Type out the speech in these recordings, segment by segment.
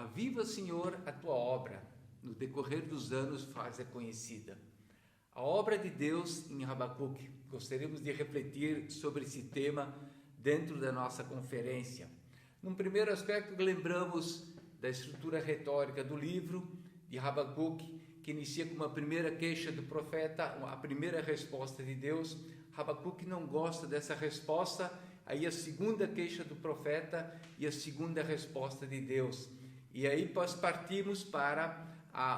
Aviva, Senhor, a tua obra, no decorrer dos anos faz-a conhecida. A obra de Deus em Habacuque. Gostaríamos de refletir sobre esse tema dentro da nossa conferência. Num primeiro aspecto, lembramos da estrutura retórica do livro de Habacuque, que inicia com uma primeira queixa do profeta, a primeira resposta de Deus. Habacuque não gosta dessa resposta, aí a segunda queixa do profeta e a segunda resposta de Deus. E aí nós partimos para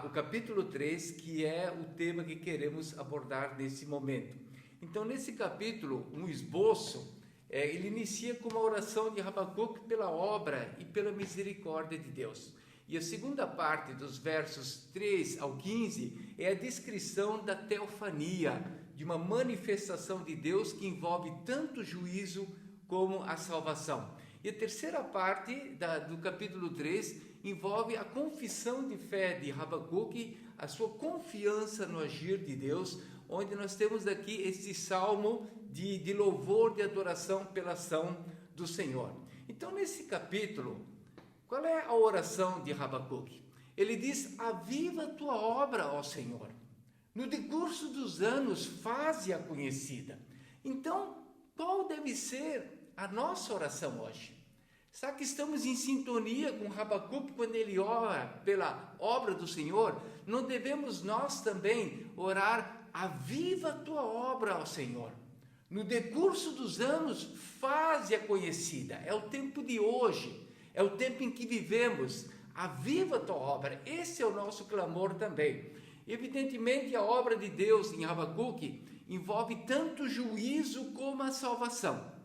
o capítulo 3, que é o tema que queremos abordar nesse momento. Então, nesse capítulo, um esboço, ele inicia com uma oração de Habacuque pela obra e pela misericórdia de Deus. E a segunda parte, dos versos 3 ao 15, é a descrição da teofania, de uma manifestação de Deus que envolve tanto o juízo como a salvação. E a terceira parte do capítulo 3 envolve a confissão de fé de Habacuque, a sua confiança no agir de Deus, onde nós temos aqui esse salmo de louvor, de adoração pela ação do Senhor. Então, nesse capítulo, qual é a oração de Habacuque? Ele diz: aviva a tua obra, ó Senhor. No decurso dos anos, faze-a conhecida. Então, qual deve ser a nossa oração hoje? Será que estamos em sintonia com Habacuque quando ele ora pela obra do Senhor? Não devemos nós também orar: aviva a tua obra, ó Senhor. No decurso dos anos, faze-a conhecida. É o tempo de hoje, é o tempo em que vivemos. Aviva a tua obra. Esse é o nosso clamor também. Evidentemente, a obra de Deus em Habacuque envolve tanto o juízo como a salvação.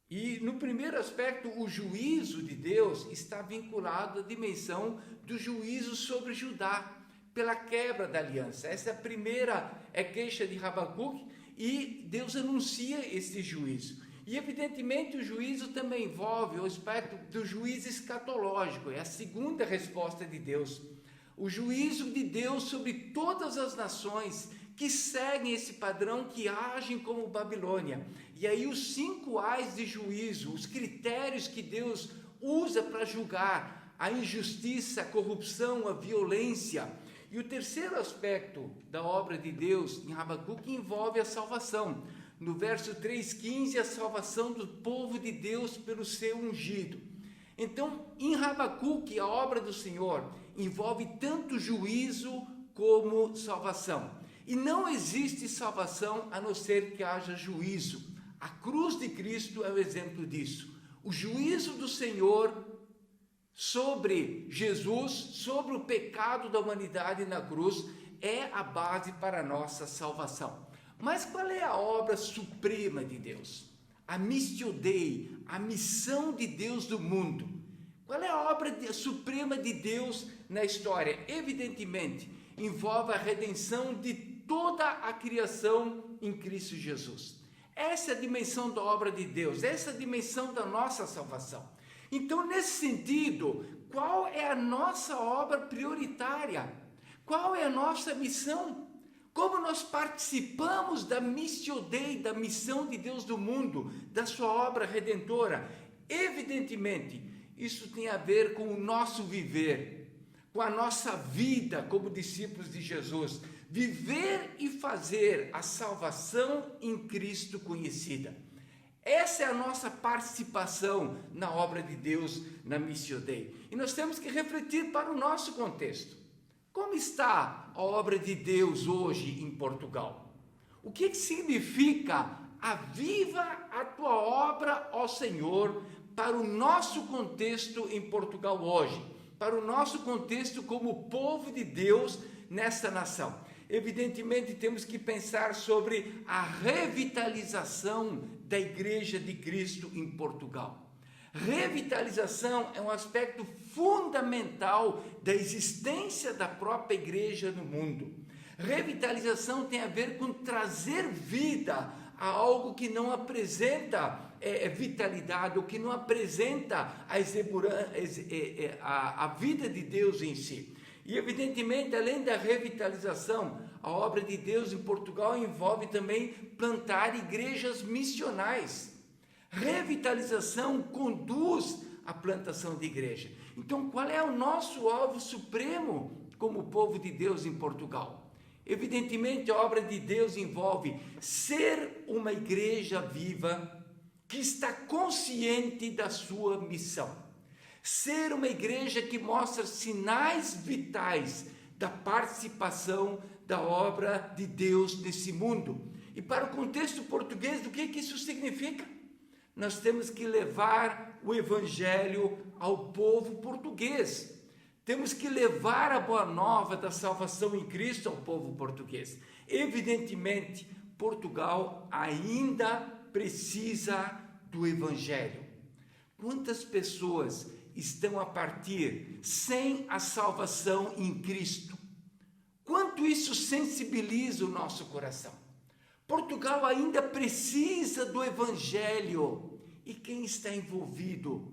E no primeiro aspecto, o juízo de Deus está vinculado à dimensão do juízo sobre Judá, pela quebra da aliança. Essa é a primeira queixa de Habacuque, e Deus anuncia esse juízo. E evidentemente o juízo também envolve o aspecto do juízo escatológico, é a segunda resposta de Deus. O juízo de Deus sobre todas as nações que seguem esse padrão, que agem como Babilônia. E aí os 5 ais de juízo, os critérios que Deus usa para julgar a injustiça, a corrupção, a violência. E o terceiro aspecto da obra de Deus em Habacuque envolve a salvação. No verso 3,15, a salvação do povo de Deus pelo seu ungido. Então, em Habacuque, a obra do Senhor envolve tanto juízo como salvação. E não existe salvação a não ser que haja juízo. A cruz de Cristo é o exemplo disso. O juízo do Senhor sobre Jesus, sobre o pecado da humanidade na cruz, é a base para a nossa salvação. Mas qual é a obra suprema de Deus? A Missio Dei, a missão de Deus do mundo. Qual é a obra suprema de Deus na história? Evidentemente, envolve a redenção de toda a criação em Cristo Jesus. Essa é a dimensão da obra de Deus, essa é a dimensão da nossa salvação. Então, nesse sentido, qual é a nossa obra prioritária? Qual é a nossa missão? Como nós participamos da Missio Dei, da missão de Deus do mundo, da sua obra redentora? Evidentemente, isso tem a ver com o nosso viver, com a nossa vida como discípulos de Jesus. Viver e fazer a salvação em Cristo conhecida. Essa é a nossa participação na obra de Deus, na Missio Dei. E nós temos que refletir para o nosso contexto. Como está a obra de Deus hoje em Portugal? O que significa aviva a tua obra, ó Senhor, para o nosso contexto em Portugal hoje? Para o nosso contexto como povo de Deus nessa nação? Evidentemente, temos que pensar sobre a revitalização da Igreja de Cristo em Portugal. Revitalização é um aspecto fundamental da existência da própria igreja no mundo. Revitalização tem a ver com trazer vida a algo que não apresenta vitalidade, ou que não apresenta a vida de Deus em si. E evidentemente, além da revitalização, a obra de Deus em Portugal envolve também plantar igrejas missionais. Revitalização conduz a plantação de igreja. Então, qual é o nosso alvo supremo como povo de Deus em Portugal? Evidentemente, a obra de Deus envolve ser uma igreja viva que está consciente da sua missão. Ser uma igreja que mostra sinais vitais da participação da obra de Deus nesse mundo. E para o contexto português, o que isso significa? Nós temos que levar o evangelho ao povo português. Temos que levar a boa nova da salvação em Cristo ao povo português. Evidentemente, Portugal ainda precisa do evangelho. Quantas pessoas estão a partir sem a salvação em Cristo? Quanto isso sensibiliza o nosso coração? Portugal ainda precisa do evangelho. E quem está envolvido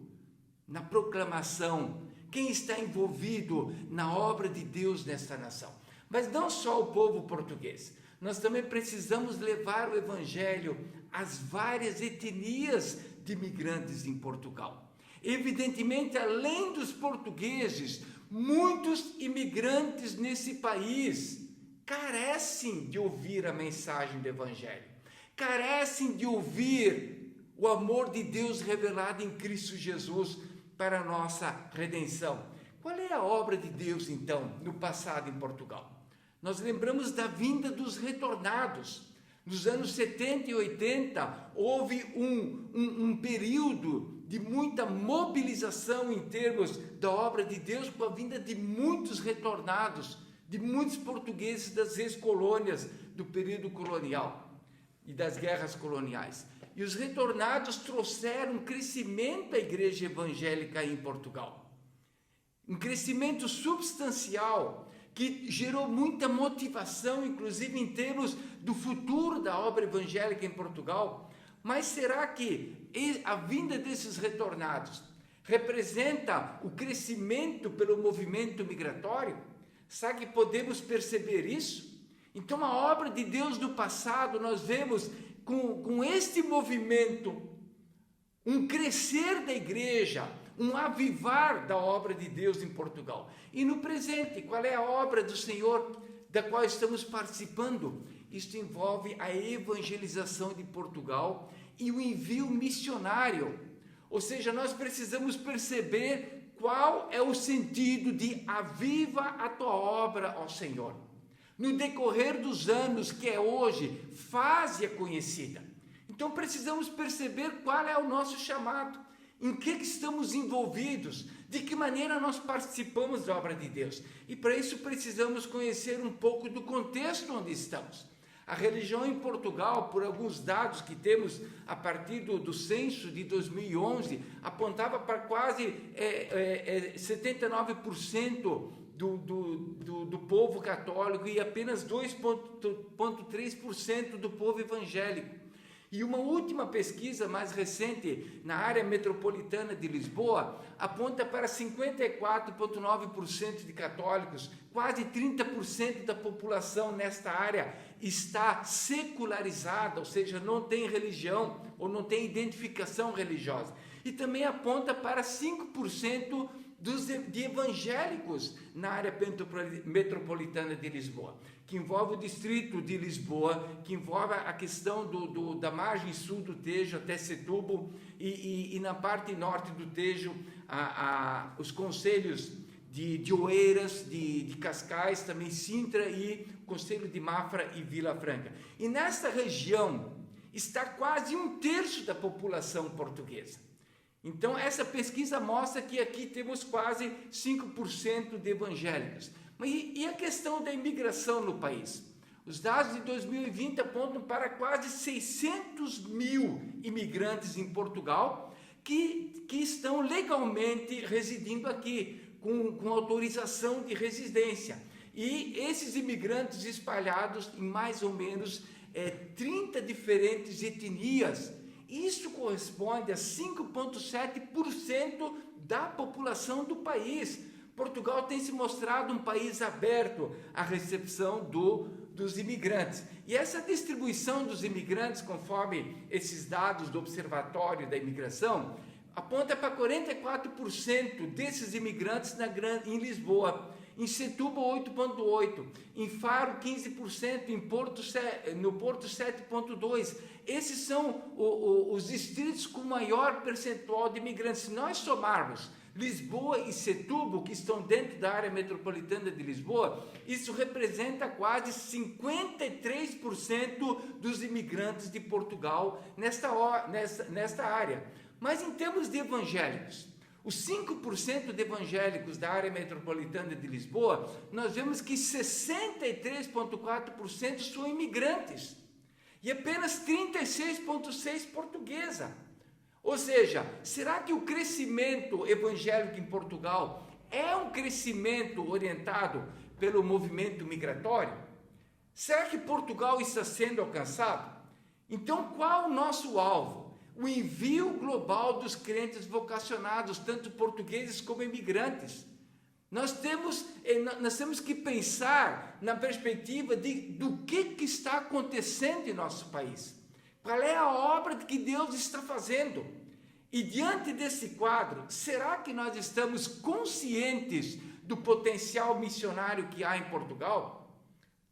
na proclamação, quem está envolvido na obra de Deus nesta nação? Mas não só o povo português, nós também precisamos levar o evangelho às várias etnias de imigrantes em Portugal. Evidentemente, além dos portugueses, muitos imigrantes nesse país carecem de ouvir a mensagem do evangelho, carecem de ouvir o amor de Deus revelado em Cristo Jesus para a nossa redenção. Qual é a obra de Deus, então, no passado em Portugal? Nós lembramos da vinda dos retornados. Nos anos 70 e 80, houve um período de muita mobilização em termos da obra de Deus, com a vinda de muitos retornados, de muitos portugueses das ex-colônias do período colonial e das guerras coloniais. E os retornados trouxeram um crescimento à igreja evangélica em Portugal. Um crescimento substancial, que gerou muita motivação, inclusive em termos do futuro da obra evangélica em Portugal. Mas será que a vinda desses retornados representa o crescimento pelo movimento migratório? Será que podemos perceber isso? Então, a obra de Deus do passado, nós vemos com este movimento, um crescer da igreja, um avivar da obra de Deus em Portugal. E no presente, qual é a obra do Senhor da qual estamos participando? Isto envolve a evangelização de Portugal e o envio missionário. Ou seja, nós precisamos perceber qual é o sentido de aviva a tua obra, ó Senhor. No decorrer dos anos, que é hoje, faze-a conhecida. Então precisamos perceber qual é o nosso chamado. Em que estamos envolvidos? De que maneira nós participamos da obra de Deus? E para isso precisamos conhecer um pouco do contexto onde estamos. A religião em Portugal, por alguns dados que temos a partir do censo de 2011, apontava para quase 79% do povo católico e apenas 2,3% do povo evangélico. E uma última pesquisa mais recente na área metropolitana de Lisboa aponta para 54,9% de católicos, quase 30% da população nesta área está secularizada, ou seja, não tem religião ou não tem identificação religiosa. E também aponta para 5% de evangélicos na área metropolitana de Lisboa, que envolve o distrito de Lisboa, que envolve a questão da margem sul do Tejo até Setúbal e na parte norte do Tejo, os concelhos de Oeiras, de Cascais, também Sintra e Conselho de Mafra e Vila Franca. E nesta região está quase 1/3 da população portuguesa. Então, essa pesquisa mostra que aqui temos quase 5% de evangélicos. E a questão da imigração no país? Os dados de 2020 apontam para quase 600 mil imigrantes em Portugal que estão legalmente residindo aqui, com autorização de residência. E esses imigrantes espalhados em mais ou menos 30 diferentes etnias. Isso corresponde a 5,7% da população do país. Portugal tem se mostrado um país aberto à recepção dos imigrantes. E essa distribuição dos imigrantes, conforme esses dados do Observatório da Imigração, aponta para 44% desses imigrantes em Lisboa. Em Setúbal, 8,8%. Em Faro, 15%. No Porto, 7,2%. Esses são os distritos com maior percentual de imigrantes. Se nós somarmos Lisboa e Setúbal, que estão dentro da área metropolitana de Lisboa, isso representa quase 53% dos imigrantes de Portugal nesta área. Mas em termos de evangélicos, os 5% de evangélicos da área metropolitana de Lisboa, nós vemos que 63,4% são imigrantes e apenas 36,6% portuguesa. Ou seja, será que o crescimento evangélico em Portugal é um crescimento orientado pelo movimento migratório? Será que Portugal está sendo alcançado? Então, qual o nosso alvo? O envio global dos crentes vocacionados, tanto portugueses como imigrantes. Nós temos que pensar na perspectiva do que está acontecendo em nosso país. Qual é a obra que Deus está fazendo? E diante desse quadro, será que nós estamos conscientes do potencial missionário que há em Portugal?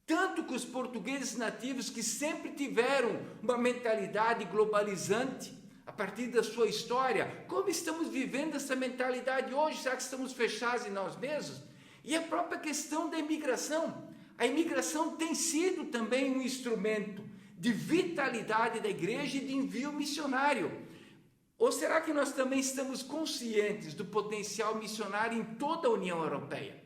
Tanto que os portugueses nativos, que sempre tiveram uma mentalidade globalizante a partir da sua história, como estamos vivendo essa mentalidade hoje? Será que estamos fechados em nós mesmos? E a própria questão da imigração. A imigração tem sido também um instrumento de vitalidade da igreja e de envio missionário. Ou será que nós também estamos conscientes do potencial missionário em toda a União Europeia?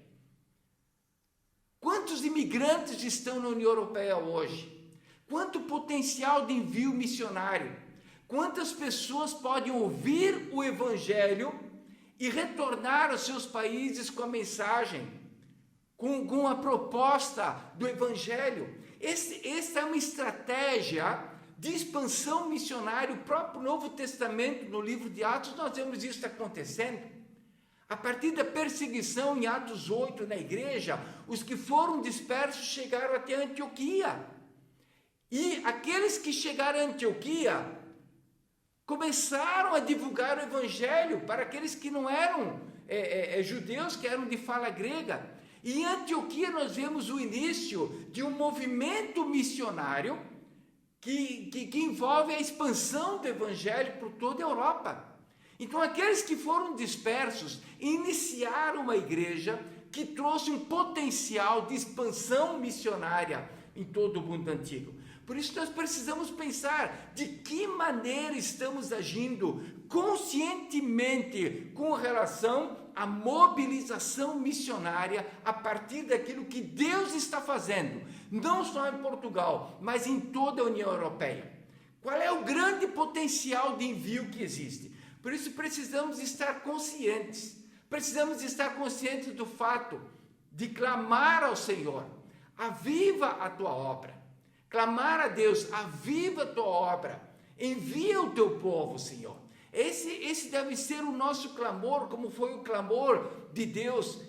Quantos imigrantes estão na União Europeia hoje? Quanto potencial de envio missionário? Quantas pessoas podem ouvir o Evangelho e retornar aos seus países com a mensagem, com a proposta do Evangelho? Essa é uma estratégia de expansão missionária. O próprio Novo Testamento, no livro de Atos, nós vemos isso acontecendo. A partir da perseguição em Atos 8 na igreja, os que foram dispersos chegaram até Antioquia. E aqueles que chegaram a Antioquia começaram a divulgar o Evangelho para aqueles que não eram judeus, que eram de fala grega. E em Antioquia nós vemos o início de um movimento missionário que envolve a expansão do Evangelho por toda a Europa. Então, aqueles que foram dispersos iniciaram uma igreja que trouxe um potencial de expansão missionária em todo o mundo antigo. Por isso, nós precisamos pensar de que maneira estamos agindo conscientemente com relação à mobilização missionária a partir daquilo que Deus está fazendo, não só em Portugal, mas em toda a União Europeia. Qual é o grande potencial de envio que existe? Por isso precisamos estar conscientes do fato de clamar ao Senhor: aviva a tua obra. Clamar a Deus: aviva a tua obra, envia o teu povo, Senhor. Esse deve ser o nosso clamor, como foi o clamor de Deus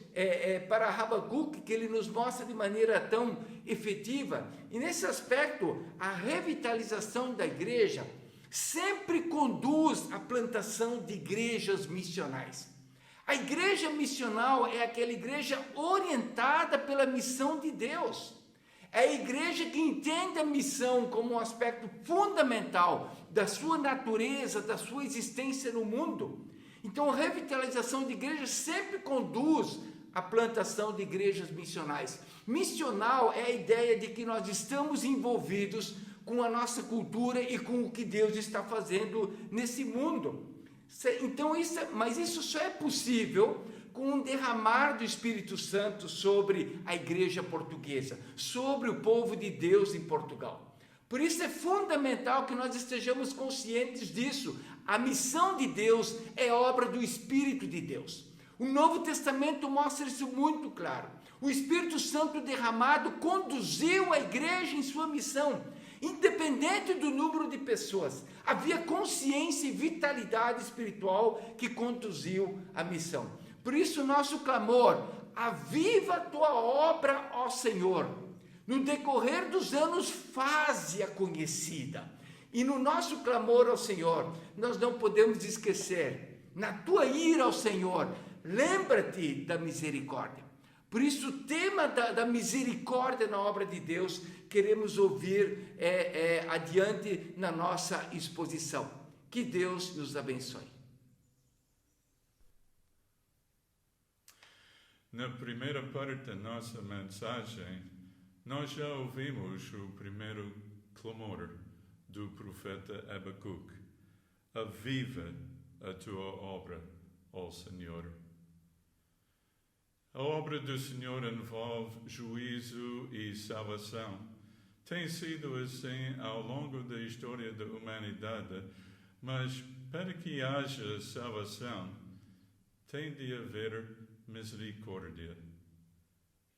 para Habacuque, que ele nos mostra de maneira tão efetiva. E nesse aspecto, a revitalização da igreja sempre conduz à plantação de igrejas missionais. A igreja missional é aquela igreja orientada pela missão de Deus. É a igreja que entende a missão como um aspecto fundamental da sua natureza, da sua existência no mundo. Então, a revitalização de igrejas sempre conduz à plantação de igrejas missionais. Missional é a ideia de que nós estamos envolvidos com a nossa cultura e com o que Deus está fazendo nesse mundo. Então, mas isso só é possível com um derramar do Espírito Santo sobre a igreja portuguesa, sobre o povo de Deus em Portugal. Por isso é fundamental que nós estejamos conscientes disso. A missão de Deus é obra do Espírito de Deus. O Novo Testamento mostra isso muito claro. O Espírito Santo derramado conduziu a igreja em sua missão. Independente do número de pessoas, havia consciência e vitalidade espiritual que conduziu a missão. Por isso, nosso clamor: aviva a tua obra, ó Senhor. No decorrer dos anos, faze-a conhecida. E no nosso clamor ao Senhor, nós não podemos esquecer Na tua ira ao Senhor, lembra-te da misericórdia. Por isso, o tema da misericórdia na obra de Deus, queremos ouvir adiante na nossa exposição. Que Deus nos abençoe. Na primeira parte da nossa mensagem, nós já ouvimos o primeiro clamor do profeta Abacuque. Aviva a tua obra, ó Senhor. A obra do Senhor envolve juízo e salvação. Tem sido assim ao longo da história da humanidade, mas para que haja salvação, tem de haver misericórdia.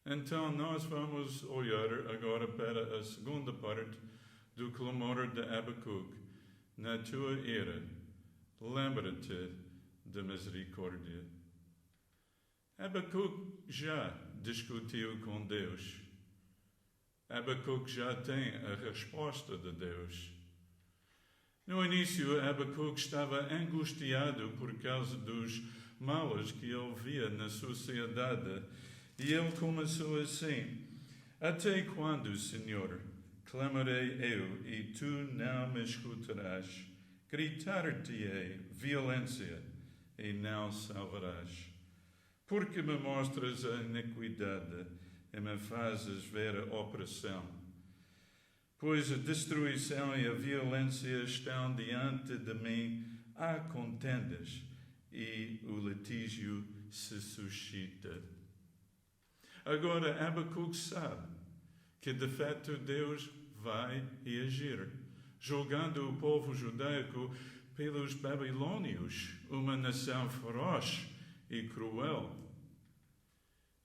Então nós vamos olhar agora para a segunda parte do clamor de Abacuque. Na tua ira, lembra-te da misericórdia. Abacuque já discutiu com Deus. Abacuque já tem a resposta de Deus. No início, Abacuque estava angustiado por causa dos males que ele via na sociedade. E ele começou assim: até quando, Senhor, clamarei eu e tu não me escutarás? Gritar-te-ei violência e não salvarás. Porque me mostras a iniquidade e me fazes ver a opressão? Pois a destruição e a violência estão diante de mim, há contendas e o litígio se suscita. Agora Abacuque sabe que de fato Deus vai reagir, julgando o povo judaico pelos babilônios, uma nação feroz e cruel.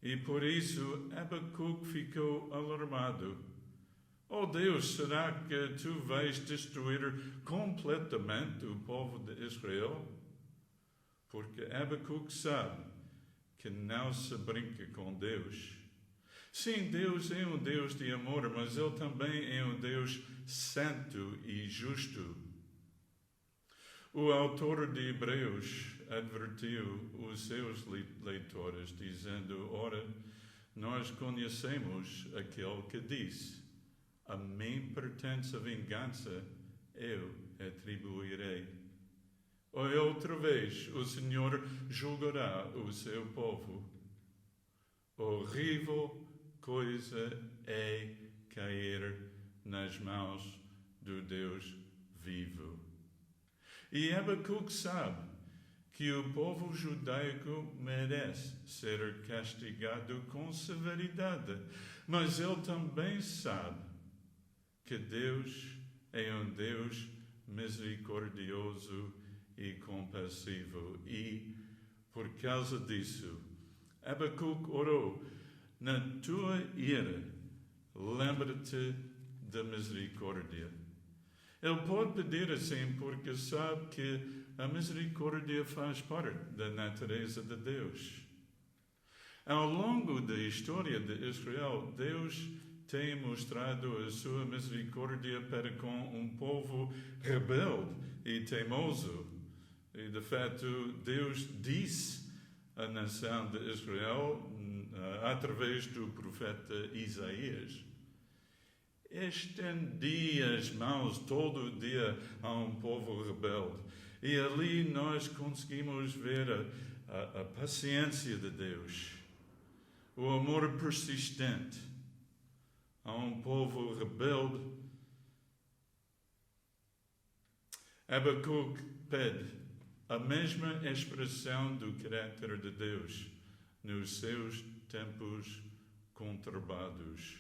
E por isso Abacuque ficou alarmado. Oh Deus, será que tu vais destruir completamente o povo de Israel? Porque Abacuque sabe que não se brinca com Deus. Sim, Deus é um Deus de amor, mas Ele também é um Deus santo e justo. O autor de Hebreus advertiu os seus leitores, dizendo: ora, nós conhecemos aquele que disse: a mim pertence a vingança, eu atribuirei. Outra vez o Senhor julgará o seu povo. Horrível coisa é cair nas mãos do Deus vivo. E Abacuque sabe que o povo judaico merece ser castigado com severidade, mas ele também sabe que Deus é um Deus misericordioso e compassivo. E, por causa disso, Abacuque orou: na tua ira, lembra-te da misericórdia. Ele pode pedir assim porque sabe que a misericórdia faz parte da natureza de Deus. Ao longo da história de Israel, Deus tem mostrado a sua misericórdia para com um povo rebelde e teimoso. E, de fato, Deus disse à nação de Israel, através do profeta Isaías: estendi as mãos todo o dia a um povo rebelde. E ali nós conseguimos ver a paciência de Deus, o amor persistente a um povo rebelde. Abacuque pede a mesma expressão do caráter de Deus nos seus tempos conturbados.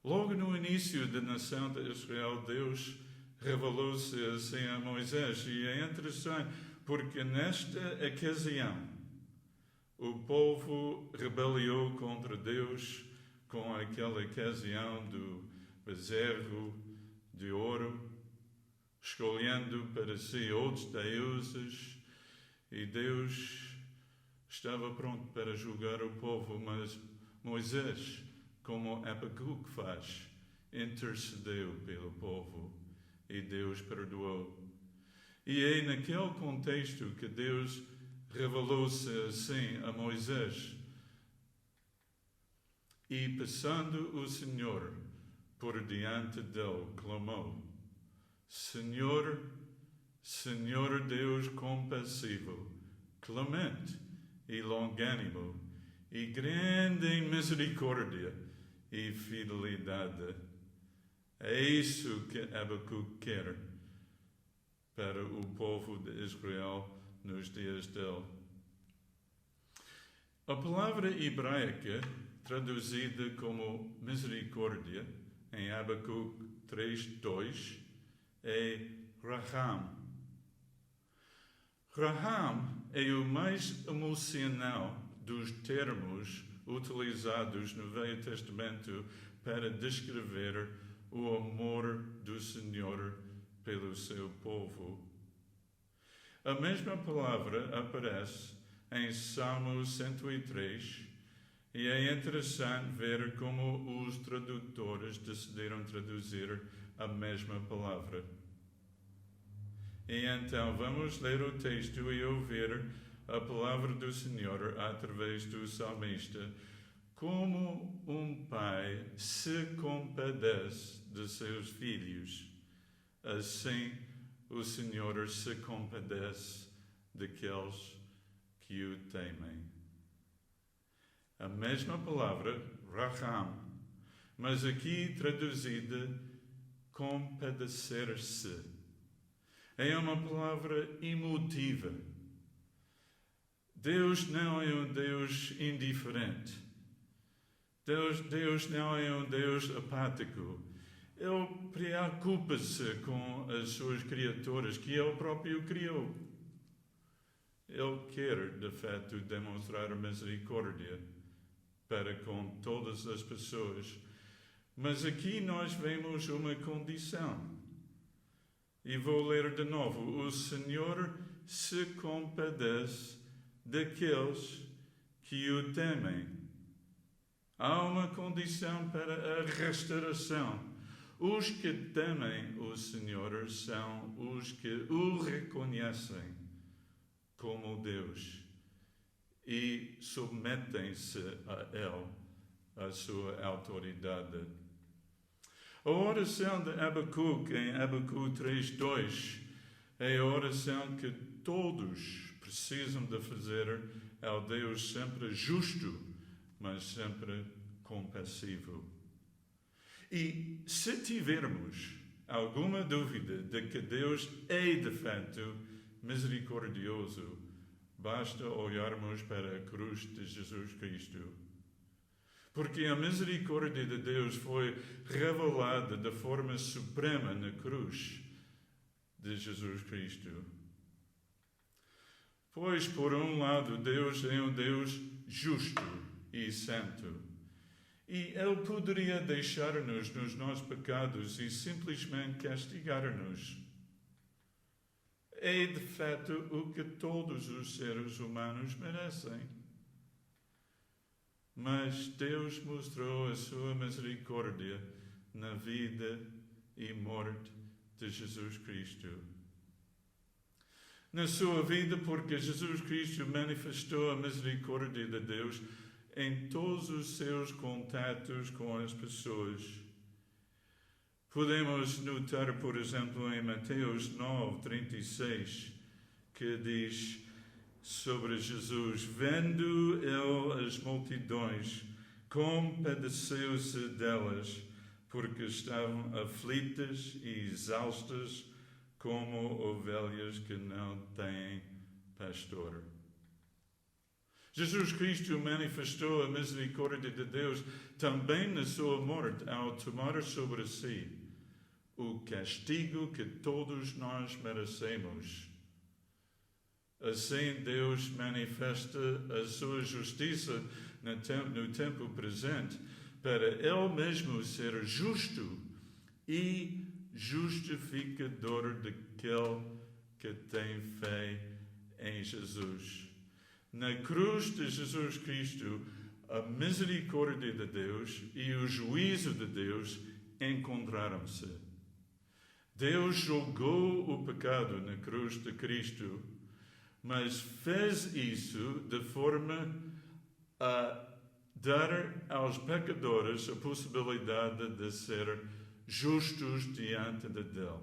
Logo no início da nação de Israel, Deus revelou-se assim a Moisés. E é interessante porque nesta ocasião o povo rebeliou contra Deus com aquela ocasião do bezerro de ouro, escolhendo para si outros deuses, e Deus estava pronto para julgar o povo, mas Moisés, como Abacuque faz, intercedeu pelo povo e Deus perdoou. E é naquele contexto que Deus revelou-se assim a Moisés. E passando o Senhor por diante dele, clamou: Senhor, Senhor Deus compassivo, clemente e longânimo, e grande em misericórdia e fidelidade. É isso que Abacuque quer para o povo de Israel nos dias dele. A palavra hebraica traduzida como misericórdia em Abacuque 3:2 é Raham. Raham é o mais emocional dos termos utilizados no Velho Testamento para descrever o amor do Senhor pelo seu povo. A mesma palavra aparece em Salmo 103 e é interessante ver como os tradutores decidiram traduzir a mesma palavra. E então vamos ler o texto e ouvir a palavra do Senhor através do salmista, como um pai se compadece de seus filhos, assim o Senhor se compadece daqueles que o temem. A mesma palavra, Raham, mas aqui traduzida compadecer-se. É uma palavra emotiva. Deus não é um Deus indiferente. Deus não é um Deus apático. Ele preocupa-se com as suas criaturas que Ele próprio criou. Ele quer, de fato, demonstrar misericórdia para com todas as pessoas. Mas aqui nós vemos uma condição. E vou ler de novo. O Senhor se compadece daqueles que o temem. Há uma condição para a restauração. Os que temem o Senhor são os que o reconhecem como Deus e submetem-se a Ele, a sua autoridade. A oração de Abacuque, em Abacuque 3:2, é a oração que todos precisam de fazer ao Deus sempre justo, mas sempre compassivo. E se tivermos alguma dúvida de que Deus é de fato misericordioso, basta olharmos para a cruz de Jesus Cristo. Porque a misericórdia de Deus foi revelada de forma suprema na cruz de Jesus Cristo. Pois, por um lado, Deus é um Deus justo e santo. E Ele poderia deixar-nos nos nossos pecados e simplesmente castigar-nos. É, de fato, o que todos os seres humanos merecem. Mas Deus mostrou a sua misericórdia na vida e morte de Jesus Cristo. Na sua vida, porque Jesus Cristo manifestou a misericórdia de Deus em todos os seus contatos com as pessoas. Podemos notar, por exemplo, em Mateus 9:36, que diz sobre Jesus: vendo ele as multidões, compadeceu-se delas, porque estavam aflitas e exaustas como ovelhas que não têm pastor. Jesus Cristo manifestou a misericórdia de Deus também na sua morte, ao tomar sobre si o castigo que todos nós merecemos. Assim, Deus manifesta a sua justiça no tempo presente para Ele mesmo ser justo e justificador daquele que tem fé em Jesus. Na cruz de Jesus Cristo, a misericórdia de Deus e o juízo de Deus encontraram-se. Deus julgou o pecado na cruz de Cristo, mas fez isso de forma a dar aos pecadores a possibilidade de ser justos diante de Deus.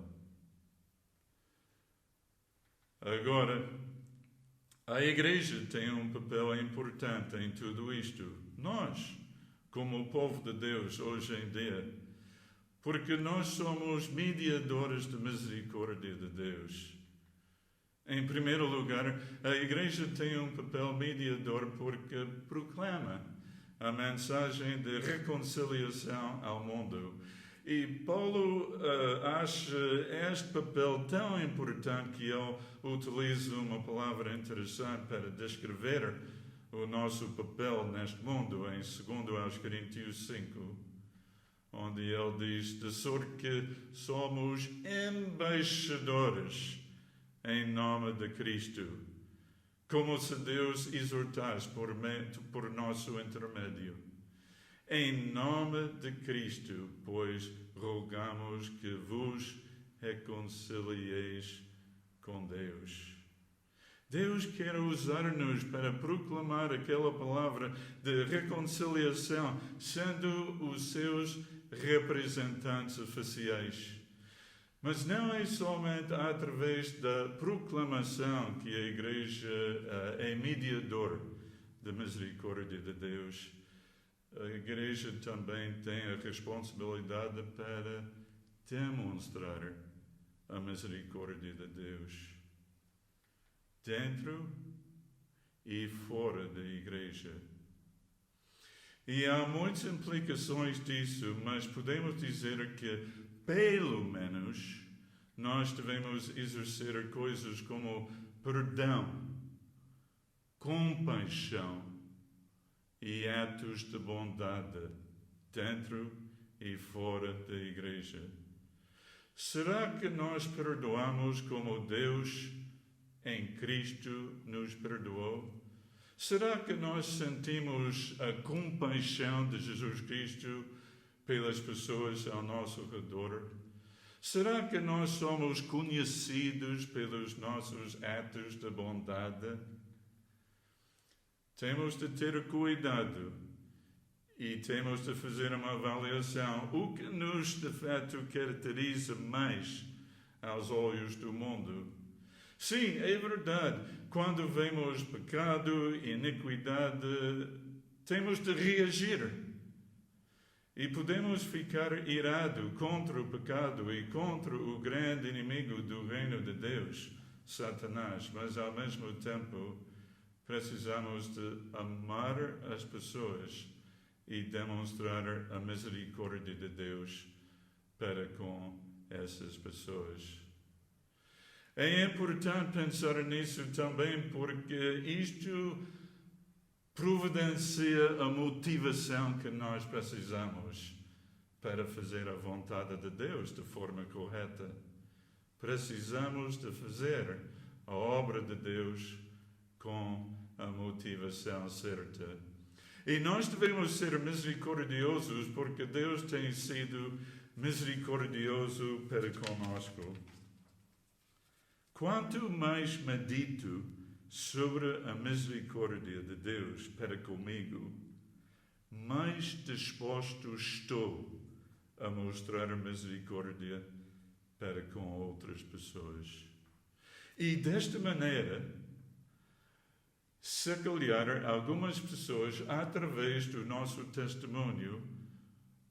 Agora, a Igreja tem um papel importante em tudo isto. Nós, como o povo de Deus hoje em dia, porque nós somos mediadores da misericórdia de Deus. Em primeiro lugar, a Igreja tem um papel mediador porque proclama a mensagem de reconciliação ao mundo. E Paulo acha este papel tão importante que ele utiliza uma palavra interessante para descrever o nosso papel neste mundo, em 2 Coríntios 5, onde ele diz, de sorte que somos embaixadores em nome de Cristo, como se Deus exortasse por nosso intermédio. Em nome de Cristo, pois, rogamos que vos reconcilieis com Deus. Deus quer usar-nos para proclamar aquela palavra de reconciliação, sendo os seus representantes oficiais. Mas não é somente através da proclamação que a Igreja é mediador da misericórdia de Deus. A Igreja também tem a responsabilidade para demonstrar a misericórdia de Deus dentro e fora da Igreja. E há muitas implicações disso, mas podemos dizer que, pelo menos, nós devemos exercer coisas como perdão, compaixão e atos de bondade dentro e fora da Igreja. Será que nós perdoamos como Deus em Cristo nos perdoou? Será que nós sentimos a compaixão de Jesus Cristo pelas pessoas ao nosso redor? Será que nós somos conhecidos pelos nossos atos de bondade? Temos de ter cuidado e temos de fazer uma avaliação. O que nos, de fato, caracteriza mais aos olhos do mundo? Sim, é verdade. Quando vemos pecado, iniquidade, temos de reagir. E podemos ficar irados contra o pecado e contra o grande inimigo do reino de Deus, Satanás. Mas, ao mesmo tempo, precisamos de amar as pessoas e demonstrar a misericórdia de Deus para com essas pessoas. É importante pensar nisso também porque isto providencia a motivação que nós precisamos para fazer a vontade de Deus de forma correta. Precisamos de fazer a obra de Deus com a motivação certa. E nós devemos ser misericordiosos porque Deus tem sido misericordioso para conosco. Quanto mais medito sobre a misericórdia de Deus para comigo, mais disposto estou a mostrar a misericórdia para com outras pessoas. E desta maneira, se calhar algumas pessoas, através do nosso testemunho,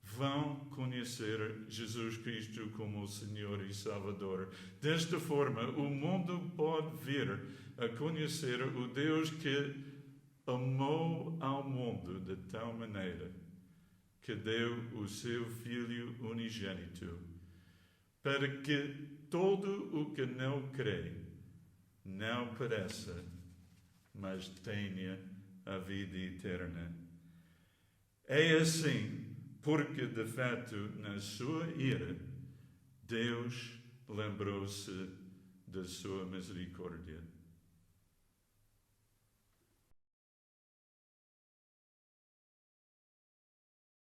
vão conhecer Jesus Cristo como o Senhor e Salvador. Desta forma, o mundo pode vir a conhecer o Deus que amou ao mundo de tal maneira que deu o seu Filho unigênito, para que todo o que não crê não pereça, mas tenha a vida eterna. É assim, porque de fato, na sua ira, Deus lembrou-se da sua misericórdia.